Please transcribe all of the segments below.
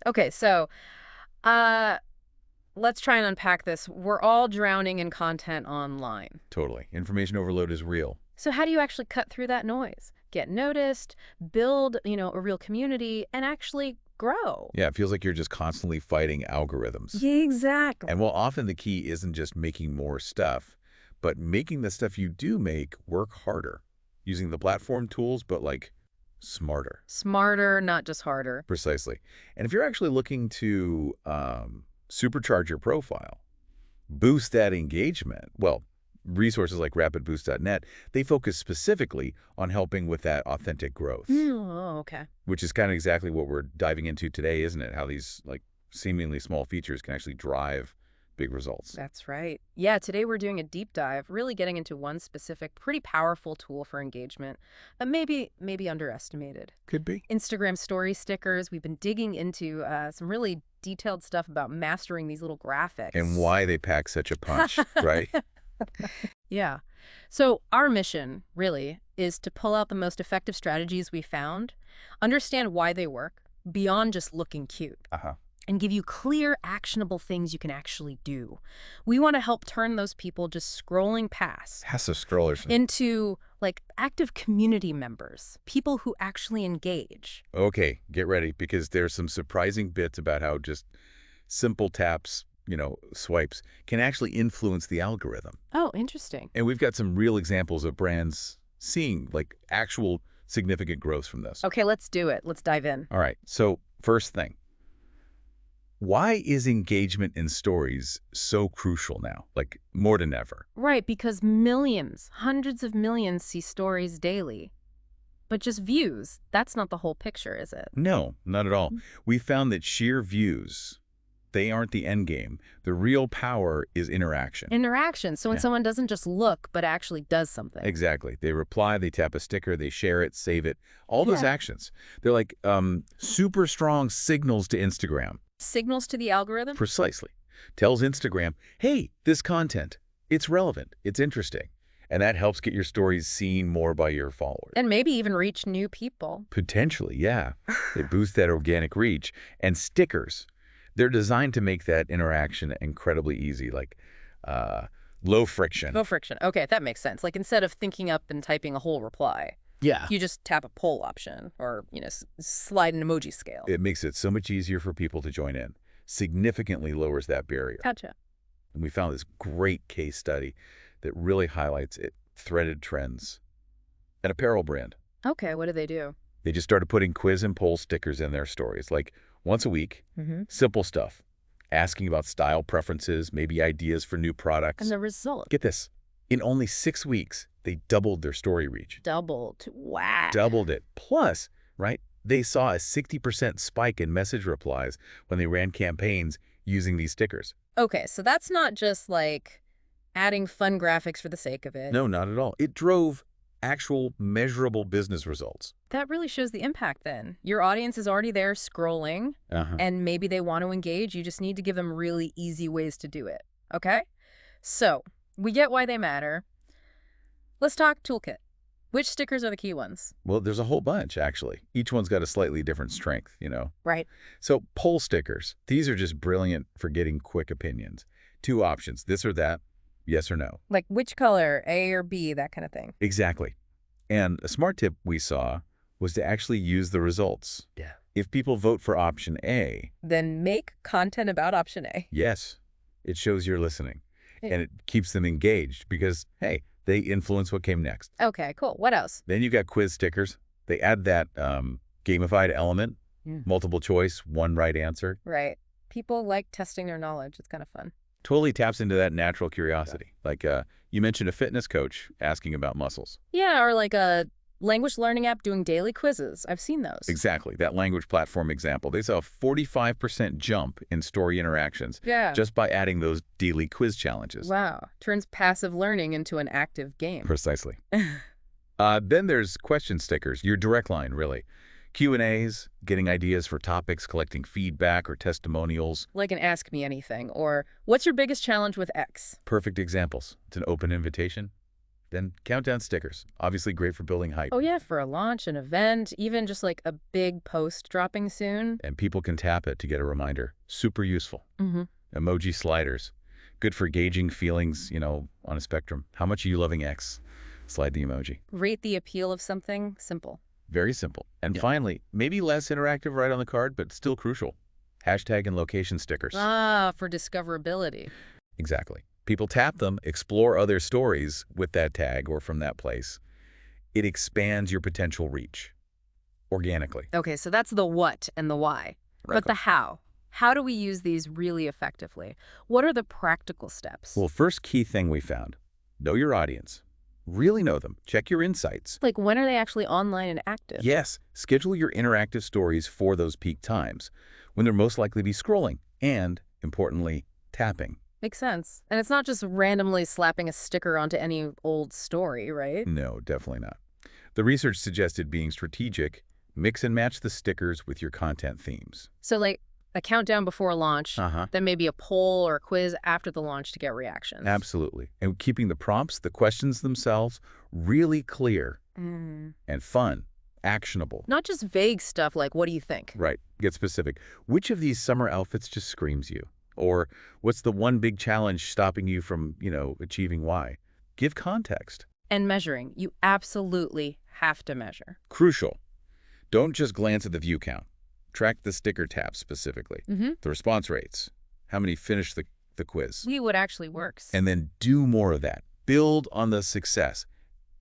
Okay, so uh, let's try and unpack this. We're all drowning in content online. Totally. Information overload is real. So how do you actually cut through that noise? Get noticed, build, a real community, and actually grow. Yeah, it feels like you're just constantly fighting algorithms. Yeah, exactly. And while often the key isn't just making more stuff, but making the stuff you do make work harder, using the platform tools, but like smarter. Smarter, not just harder. Precisely. And if you're actually looking to supercharge your profile, boost that engagement, well, resources like rapidboost.net, they focus specifically on helping with that authentic growth, Oh, okay. which is kind of exactly what we're diving into today, isn't it? How these like seemingly small features can actually drive big results. That's right. Yeah, today we're doing a deep dive, really getting into one specific, pretty powerful tool for engagement, but maybe underestimated. Could be. Instagram story stickers. We've been digging into some really detailed stuff about mastering these little graphics. And why they pack such a punch, right? Yeah. So our mission, really, is to pull out the most effective strategies we found, understand why they work, beyond just looking cute, Uh-huh. and give you clear, actionable things you can actually do. We want to help turn those people just scrolling past Passive scrollers. into, like, active community members, people who actually engage. Okay, get ready, because there's some surprising bits about how just simple taps, swipes, can actually influence the algorithm. Oh, interesting. And we've got some real examples of brands seeing like actual significant growth from this. Okay, let's do it. Let's dive in. All right, so first thing, why is engagement in stories so crucial now, like more than ever? Right, because millions, hundreds of millions see stories daily. But just views, that's not the whole picture, is it? No, not at all. We found that sheer views, they aren't the end game. The real power is interaction. Interaction. So when Yeah. someone doesn't just look, but actually does something. Exactly. They reply, they tap a sticker, they share it, save it. All those Yeah. actions. They're like super strong signals to Instagram. Signals to the algorithm? Precisely. Tells Instagram, hey, this content, it's relevant, it's interesting. And that helps get your stories seen more by your followers. And maybe even reach new people. Potentially, yeah. They boost that organic reach. And stickers, they're designed to make that interaction incredibly easy, like low friction. No friction. Okay, that makes sense. Like instead of thinking up and typing a whole reply, Yeah. you just tap a poll option or, slide an emoji scale. It makes it so much easier for people to join in. Significantly lowers that barrier. Gotcha. And we found this great case study that really highlights it. Threaded Trends, an apparel brand. Okay, what do they do? They just started putting quiz and poll stickers in their stories, like once a week. Mm-hmm. Simple stuff. Asking about style preferences, maybe ideas for new products. And the result? Get this. In only 6 weeks, they doubled their story reach. Doubled. Wow. Doubled it. Plus, right, they saw a 60% spike in message replies when they ran campaigns using these stickers. Okay, so that's not just like adding fun graphics for the sake of it. No, not at all. It drove actual measurable business results. That really shows the impact then. Your audience is already there scrolling, and maybe they want to engage. You just need to give them really easy ways to do it. Okay? So, we get why they matter. Let's talk toolkit. Which stickers are the key ones? Well, there's a whole bunch, actually. Each one's got a slightly different strength, Right. So poll stickers, these are just brilliant for getting quick opinions. 2 options, this or that, yes or no. Like which color, A or B, that kind of thing. Exactly. And a smart tip we saw was to actually use the results. Yeah. If people vote for option A, Then make content about option A. yes, it shows you're listening. Yeah. And it keeps them engaged because, hey, they influence what came next. Okay, cool. What else? Then you got quiz stickers. They add that gamified element, Yeah. multiple choice, one right answer. Right. People like testing their knowledge. It's kind of fun. Totally taps into that natural curiosity. Like you mentioned a fitness coach asking about muscles. Yeah, or like a language learning app doing daily quizzes. I've seen those. Exactly, that language platform example. They saw a 45% jump in story interactions Yeah. just by adding those daily quiz challenges. Wow. Turns passive learning into an active game. Precisely. Then there's question stickers, your direct line, really. Q&As, getting ideas for topics, collecting feedback or testimonials. Like an Ask Me Anything, or what's your biggest challenge with X? Perfect examples. It's an open invitation. Then countdown stickers. Obviously great for building hype. Oh yeah, for a launch, an event, even just like a big post dropping soon. And people can tap it to get a reminder. Super useful. Emoji sliders. Good for gauging feelings, on a spectrum. How much are you loving X? Slide the emoji. Rate the appeal of something. Simple. Very simple. And finally, maybe less interactive right on the card, but still crucial. Hashtag and location stickers. Ah, for discoverability. Exactly. People tap them, explore other stories with that tag or from that place. It expands your potential reach organically. Okay, so that's the what and the why. But the how. How do we use these really effectively? What are the practical steps? Well, first key thing we found, know your audience. Really know them. Check your insights. Like, when are they actually online and active? Yes, schedule your interactive stories for those peak times, when they're most likely to be scrolling and, importantly, tapping. Makes sense. And it's not just randomly slapping a sticker onto any old story, right? No, definitely not. The research suggested being strategic, mix and match the stickers with your content themes. So like a countdown before launch, then maybe a poll or a quiz after the launch to get reactions. Absolutely. And keeping the prompts, the questions themselves, really clear and fun, actionable. Not just vague stuff like, what do you think? Right. Get specific. Which of these summer outfits just screams you? Or what's the one big challenge stopping you from, achieving Y? Give context. And measuring. You absolutely have to measure. Crucial. Don't just glance at the view count. Track the sticker taps specifically. The response rates. How many finish the quiz. See what actually works. And then do more of that. Build on the success.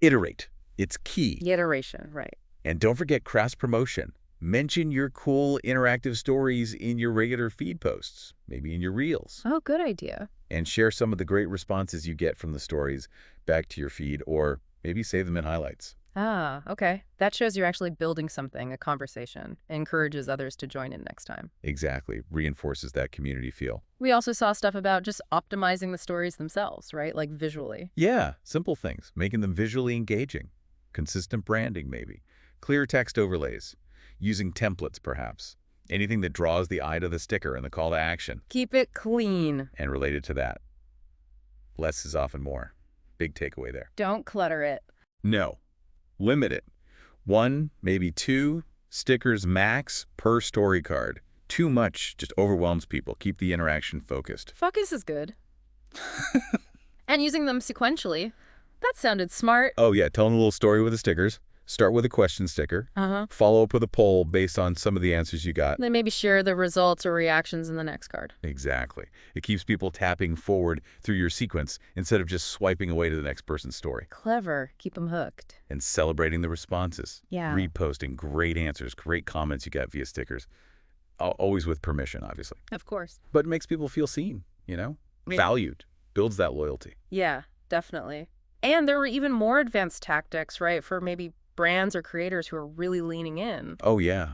Iterate. It's key. Iteration, right. And don't forget cross promotion. Mention your cool interactive stories in your regular feed posts, maybe in your reels. Oh, good idea. And share some of the great responses you get from the stories back to your feed, or maybe save them in highlights. Ah, okay. That shows you're actually building something, a conversation. Encourages others to join in next time. Exactly. Reinforces that community feel. We also saw stuff about just optimizing the stories themselves, right? Like visually. Yeah, simple things. Making them visually engaging. Consistent branding, maybe. Clear text overlays. Using templates, perhaps. Anything that draws the eye to the sticker and the call to action. Keep it clean. And related to that, less is often more. Big takeaway there. Don't clutter it. No. Limit it. 1, maybe 2 stickers max per story card. Too much just overwhelms people. Keep the interaction focused. Focus is good. And using them sequentially. That sounded smart. Oh yeah, telling a little story with the stickers. Start with a question sticker. Follow up with a poll based on some of the answers you got. Then maybe share the results or reactions in the next card. Exactly. It keeps people tapping forward through your sequence instead of just swiping away to the next person's story. Clever. Keep them hooked. And celebrating the responses. Yeah. Reposting great answers, great comments you got via stickers. Always with permission, obviously. Of course. But it makes people feel seen, Valued. Builds that loyalty. Yeah, definitely. And there were even more advanced tactics, right, for maybe brands or creators who are really leaning in. Oh, yeah.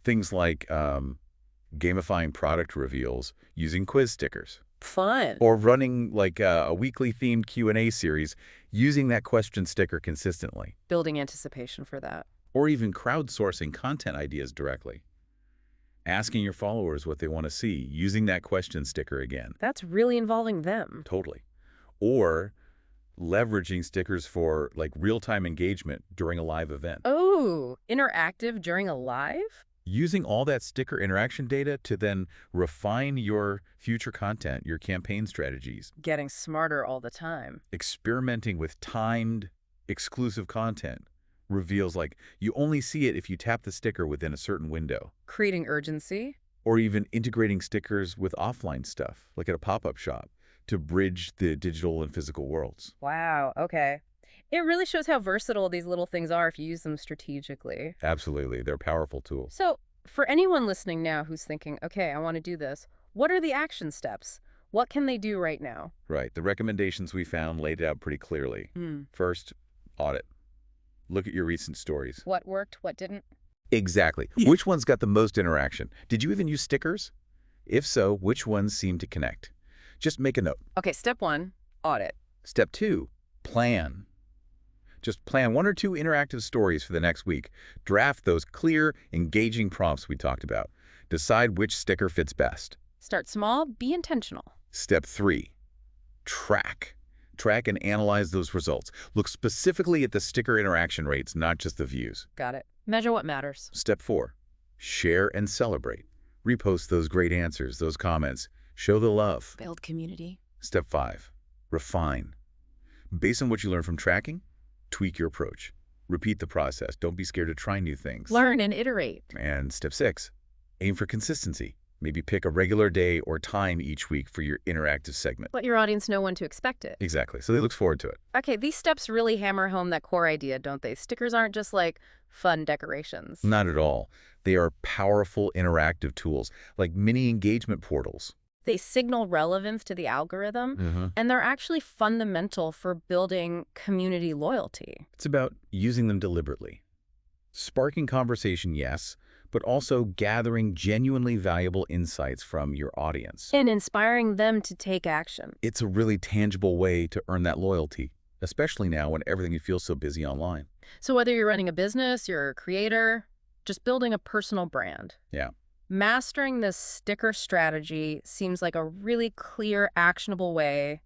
Things like gamifying product reveals using quiz stickers. Fun. Or running like a weekly themed Q&A series using that question sticker consistently. Building anticipation for that. Or even crowdsourcing content ideas directly. Asking your followers what they want to see using that question sticker again. That's really involving them. Totally. Or leveraging stickers for like real-time engagement during a live event. Oh, interactive during a live? Using all that sticker interaction data to then refine your future content, your campaign strategies. Getting smarter all the time. Experimenting with timed, exclusive content reveals like you only see it if you tap the sticker within a certain window. Creating urgency. Or even integrating stickers with offline stuff, like at a pop-up shop, to bridge the digital and physical worlds. Wow, okay. It really shows how versatile these little things are if you use them strategically. Absolutely. They're powerful tools. So, for anyone listening now who's thinking, okay, I want to do this, what are the action steps? What can they do right now? Right. The recommendations we found laid it out pretty clearly. First, audit. Look at your recent stories. What worked, what didn't? Exactly. Which ones got the most interaction? Did you even use stickers? If so, which ones seem to connect? Just make a note. Okay, step 1, audit. Step 2, plan. Just plan 1 or 2 interactive stories for the next week. Draft those clear, engaging prompts we talked about. Decide which sticker fits best. Start small, be intentional. Step 3, track. Track and analyze those results. Look specifically at the sticker interaction rates, not just the views. Got it. Measure what matters. Step 4. Share and celebrate. Repost those great answers, those comments. Show the love. Build community. Step 5. Refine. Based on what you learn from tracking, tweak your approach. Repeat the process. Don't be scared to try new things. Learn and iterate. And step 6. Aim for consistency. Maybe pick a regular day or time each week for your interactive segment. Let your audience know when to expect it. Exactly. So they look forward to it. Okay, these steps really hammer home that core idea, don't they? Stickers aren't just like fun decorations. Not at all. They are powerful interactive tools, like mini engagement portals. They signal relevance to the algorithm, and they're actually fundamental for building community loyalty. It's about using them deliberately. Sparking conversation, yes, but also gathering genuinely valuable insights from your audience. And inspiring them to take action. It's a really tangible way to earn that loyalty, especially now when everything feels so busy online. So whether you're running a business, you're a creator, just building a personal brand. Yeah. Mastering this sticker strategy seems like a really clear, actionable way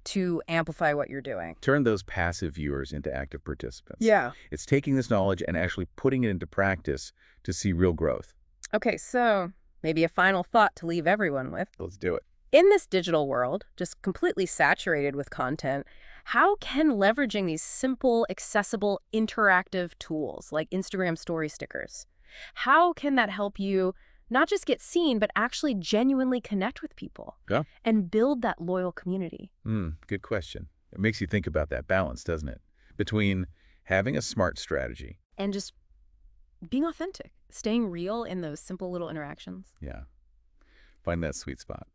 to amplify what you're doing. Turn those passive viewers into active participants. Yeah. It's taking this knowledge and actually putting it into practice to see real growth. Okay, so maybe a final thought to leave everyone with. Let's do it. In this digital world, just completely saturated with content, how can leveraging these simple, accessible, interactive tools like Instagram story stickers, how can that help you not just get seen, but actually genuinely connect with people and build that loyal community? Good question. It makes you think about that balance, doesn't it? Between having a smart strategy and just being authentic, staying real in those simple little interactions. Yeah. Find that sweet spot.